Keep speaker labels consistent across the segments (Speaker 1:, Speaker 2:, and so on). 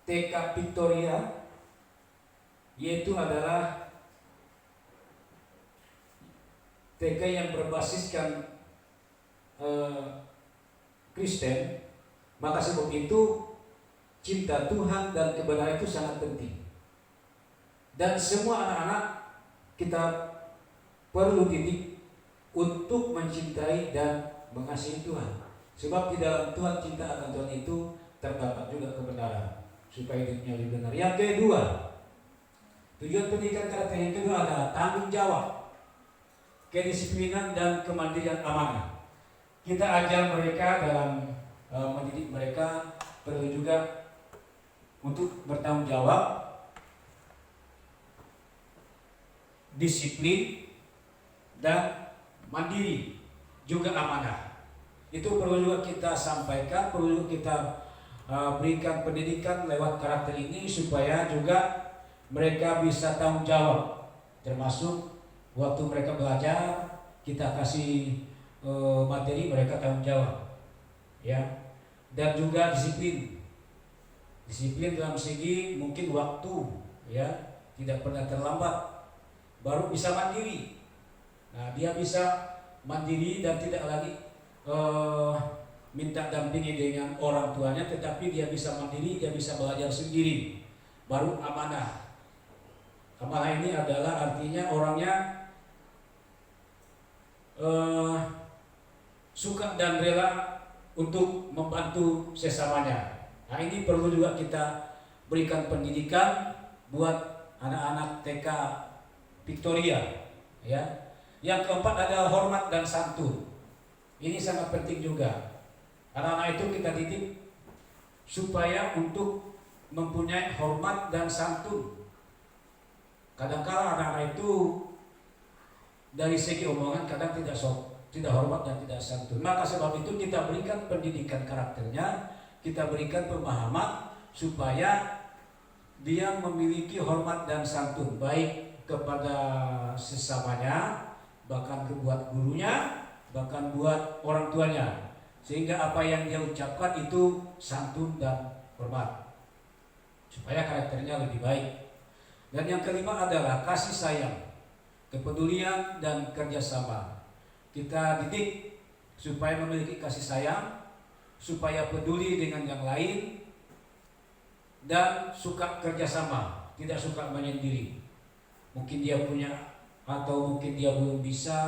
Speaker 1: TK Victoria, yaitu adalah TK yang berbasiskan Kristen. Maka sebab itu cinta Tuhan dan kebenaran itu sangat penting. Dan semua anak-anak kita perlu didik untuk mencintai dan mengasihi Tuhan. Sebab di dalam Tuhan, cinta akan Tuhan itu terdapat juga kebenaran, supaya hidupnya lebih benar. Yang kedua, tujuan pendidikan karakter yang kedua adalah tanggung jawab, kedisiplinan dan kemandirian amanah. Kita ajar mereka dalam mendidik mereka perlu juga untuk bertanggung jawab, disiplin dan mandiri, juga amanah. Itu perlu juga kita sampaikan, perlu juga kita berikan pendidikan lewat karakter ini supaya juga mereka bisa tanggung jawab, termasuk waktu mereka belajar kita kasih materi, mereka tanggung jawab, ya. Dan juga disiplin dalam segi mungkin waktu, ya, tidak pernah terlambat, baru bisa mandiri. Nah, dia bisa mandiri dan tidak lagi minta dampingi dengan orang tuanya, tetapi dia bisa mandiri, dia bisa belajar sendiri, baru amanah. Amanah ini adalah artinya orangnya suka dan rela untuk membantu sesamanya. Nah, ini perlu juga kita berikan pendidikan buat anak-anak TK Victoria, ya. Yang keempat adalah hormat dan santun. Ini sangat penting juga. Anak-anak itu kita didik supaya untuk mempunyai hormat dan santun. Kadang-kala anak-anak itu dari segi omongan kadang tidak hormat dan tidak santun. Maka sebab itu kita berikan pendidikan karakternya, kita berikan pemahaman supaya dia memiliki hormat dan santun, baik kepada sesamanya, bahkan buat gurunya, bahkan buat orang tuanya, sehingga apa yang dia ucapkan itu santun dan hormat, supaya karakternya lebih baik. Dan yang kelima adalah kasih sayang, kepedulian dan kerjasama. Kita didik supaya memiliki kasih sayang, supaya peduli dengan yang lain, dan suka kerjasama, tidak suka menyendiri. Mungkin dia punya, atau mungkin dia belum bisa,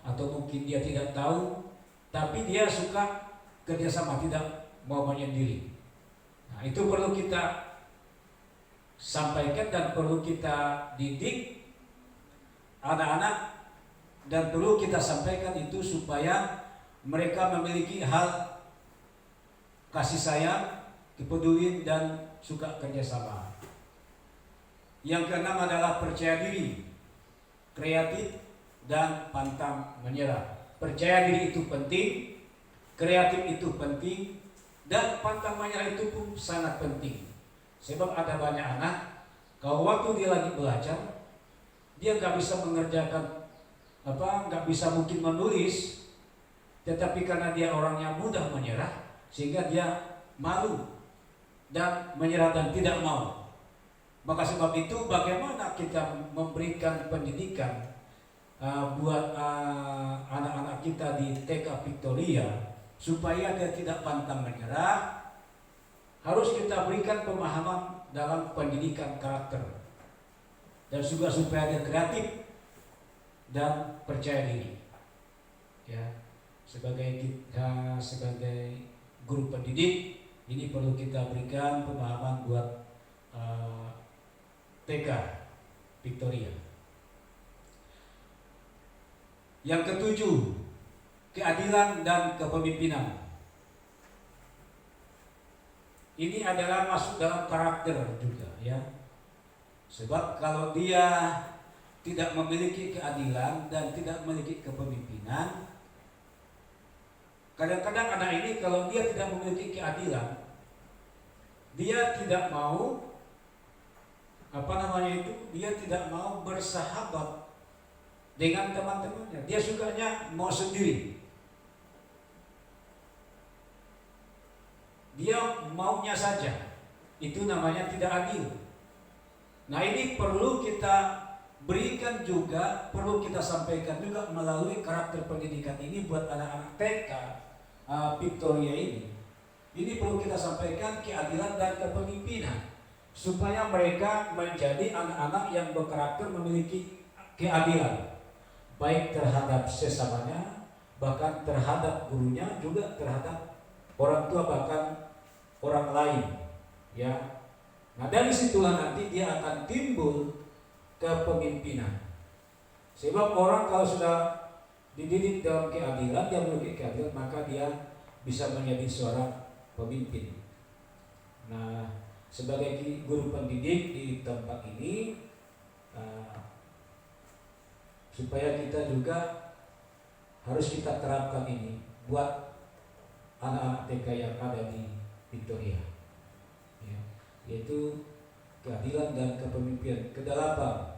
Speaker 1: atau mungkin dia tidak tahu, tapi dia suka kerjasama, tidak mau menyendiri. Nah, itu perlu kita sampaikan dan perlu kita didik anak-anak, dan perlu kita sampaikan itu supaya mereka memiliki hal kasih sayang, kepedulian dan suka kerjasama. Yang keenam adalah percaya diri, kreatif dan pantang menyerah. Percaya diri itu penting, kreatif itu penting, dan pantang menyerah itu pun sangat penting. Sebab ada banyak anak, kalau waktu dia lagi belajar, dia nggak bisa mengerjakan nggak bisa mungkin menulis, tetapi karena dia orangnya mudah menyerah, sehingga dia malu dan menyerah dan tidak mau. Maka sebab itu bagaimana kita memberikan pendidikan buat anak-anak kita di TK Victoria supaya dia tidak pantang menyerah. Harus kita berikan pemahaman dalam pendidikan karakter, dan juga supaya dia kreatif dan percaya diri. Ya, sebagai guru pendidik, ini perlu kita berikan pemahaman buat TK Victoria. Yang ketujuh, keadilan dan kepemimpinan. Ini adalah masuk dalam karakter juga, ya. Sebab kalau dia tidak memiliki keadilan dan tidak memiliki kepemimpinan, kadang-kadang anak ini kalau dia tidak memiliki keadilan, dia tidak mau dia tidak mau bersahabat dengan teman-temannya. Dia sukanya mau sendiri. Dia maunya saja. itu namanya tidak adil. Nah, ini perlu kita berikan juga, perlu kita sampaikan juga melalui karakter pendidikan ini buat anak-anak TK Victoria ini. Ini perlu kita sampaikan keadilan dan kepemimpinan supaya mereka menjadi anak-anak yang berkarakter memiliki keadilan baik terhadap sesamanya, bahkan terhadap gurunya, juga terhadap orang tua, bahkan orang lain, ya. Nah, dari situlah nanti dia akan timbul kepemimpinan. Sebab orang kalau sudah dididik dalam keadilan, dia memiliki keadilan, maka dia bisa menjadi seorang pemimpin. Nah, sebagai guru pendidik di tempat ini, supaya kita juga harus kita terapkan ini buat anak-anak TK yang ada di Victoria, ya, yaitu keadilan dan kepemimpinan. Kedelapan,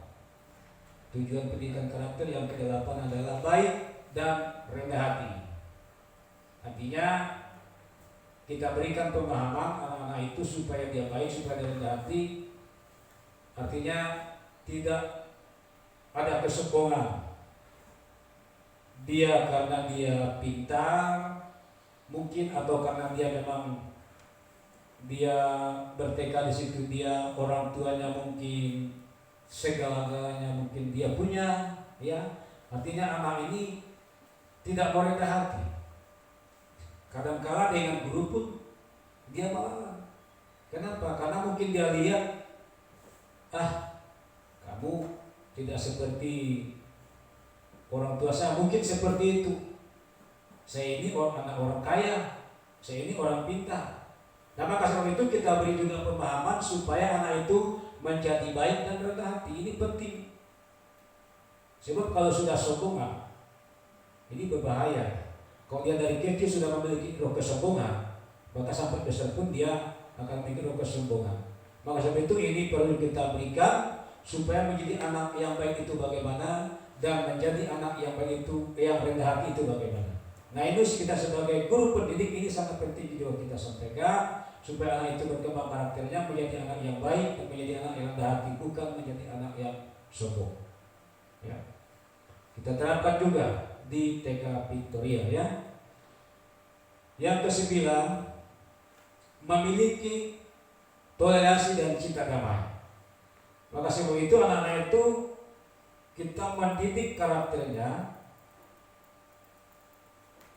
Speaker 1: tujuan pendidikan karakter yang kedelapan adalah baik dan rendah hati. Artinya kita berikan pemahaman anak-anak itu supaya dia baik, supaya dia rendah hati. Artinya tidak ada kesombongan. Dia karena dia pintar mungkin, atau karena dia memang dia bertekad di situ, dia orang tuanya mungkin segala-galanya mungkin dia punya, ya. Artinya anak ini tidak mau rendah hati. Kadang-kala dengan guru pun dia melawan. Kenapa? Karena mungkin dia lihat, kamu tidak seperti orang tua saya, mungkin seperti itu. Saya ini anak orang kaya, saya ini orang pintar. Nah, maka sebab itu kita beri juga pemahaman supaya anak itu menjadi baik dan rendah hati. Ini penting. Sebab kalau sudah sombong, ini berbahaya. Kalau dia dari kecil sudah memiliki roh kesombongan, maka sampai besar pun dia akan memiliki roh kesombongan. Maka sebab itu ini perlu kita berikan supaya menjadi anak yang baik itu bagaimana, dan menjadi anak yang baik itu, yang rendah hati itu bagaimana. Nah, ini kita sebagai guru pendidik ini sangat penting juga kita sampaikan supaya anak itu berkembang karakternya menjadi anak yang baik dan menjadi anak yang rendah hati, bukan menjadi anak yang sombong. Ya. Kita terapkan juga di TK Victoria, ya. Yang ke-9, memiliki toleransi dan cinta damai. Maka sebab itu anak-anak itu kita mendidik karakternya,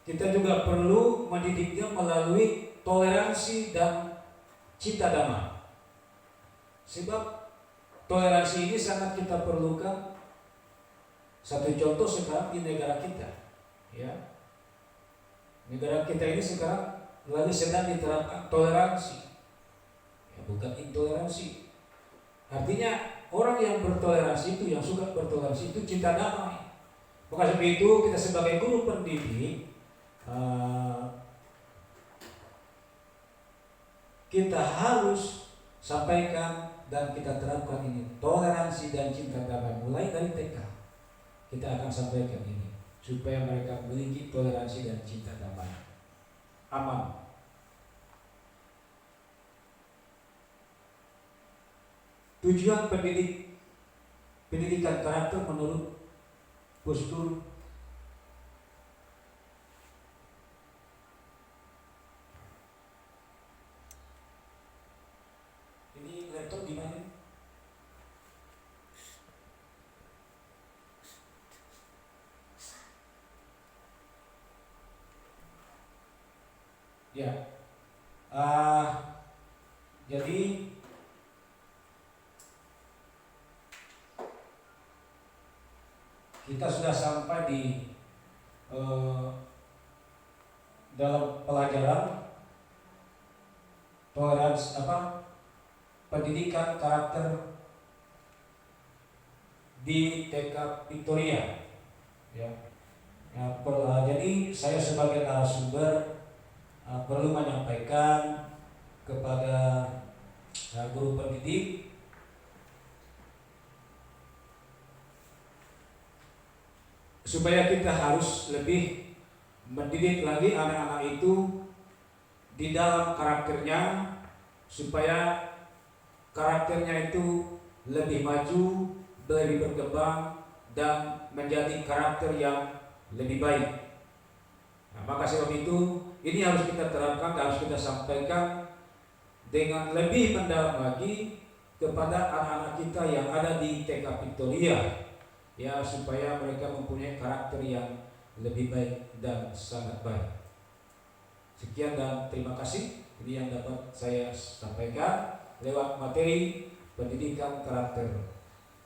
Speaker 1: kita juga perlu mendidiknya melalui toleransi dan cinta damai. Sebab toleransi ini sangat kita perlukan. Satu contoh sekarang di negara kita, ya. Negara kita ini sekarang lagi sedang diterapkan toleransi, ya, bukan intoleransi. Artinya orang yang bertoleransi itu, yang suka bertoleransi itu cinta damai. Maka sebab itu kita sebagai guru pendidik, kita harus sampaikan dan kita terapkan ini toleransi dan cinta damai mulai dari TK. Kita akan sampaikan ini supaya mereka memiliki toleransi dan cinta damai. Aman. Tujuan pendidikan karakter menurut postur ini laptop di mana? Ya, jadi kita sudah sampai di dalam pelajaran toleransi pendidikan karakter di TK Victoria, ya. Jadi saya sebagai narasumber perlu menyampaikan kepada guru pendidik supaya kita harus lebih mendidik lagi anak-anak itu di dalam karakternya, supaya karakternya itu lebih maju, lebih berkembang, dan menjadi karakter yang lebih baik. Nah, maka sebab itu ini harus kita terapkan, harus kita sampaikan dengan lebih mendalam lagi kepada anak-anak kita yang ada di TK Victoria, ya, supaya mereka mempunyai karakter yang lebih baik dan sangat baik. Sekian dan terima kasih. Ini yang dapat saya sampaikan lewat materi pendidikan karakter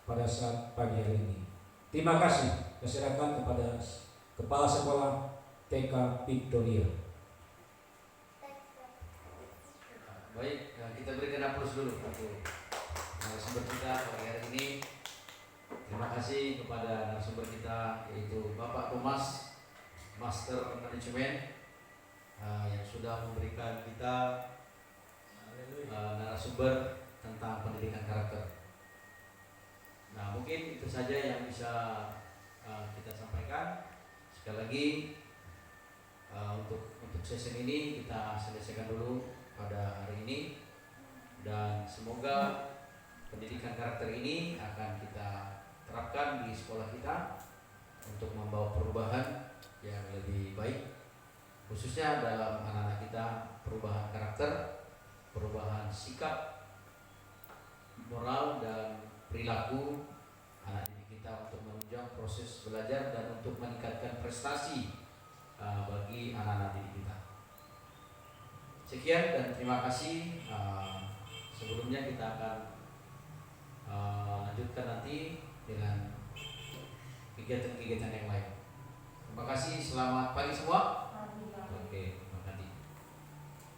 Speaker 1: pada saat pagi hari ini. Terima kasih. Saya serahkan kepada Kepala Sekolah TK Victoria.
Speaker 2: Baik, kita berikan aplaus dulu untuk narasumber kita pagi hari ini. Terima kasih kepada narasumber kita, yaitu Bapak Thomas, Master Manajemen, yang sudah memberikan kita narasumber tentang pendidikan karakter. Nah, mungkin itu saja yang bisa kita sampaikan. Sekali lagi, untuk sesi ini kita selesaikan dulu pada hari ini, dan semoga pendidikan karakter ini akan kita terapkan di sekolah kita untuk membawa perubahan yang lebih baik, khususnya dalam anak-anak kita, perubahan karakter, perubahan sikap, moral dan perilaku anak didik kita untuk menunjang proses belajar dan untuk meningkatkan prestasi bagi anak-anak didik kita. Sekian dan terima kasih. Sebelumnya kita akan lanjutkan nanti dengan kegiatan-kegiatan yang lain. Terima kasih, selamat pagi semua.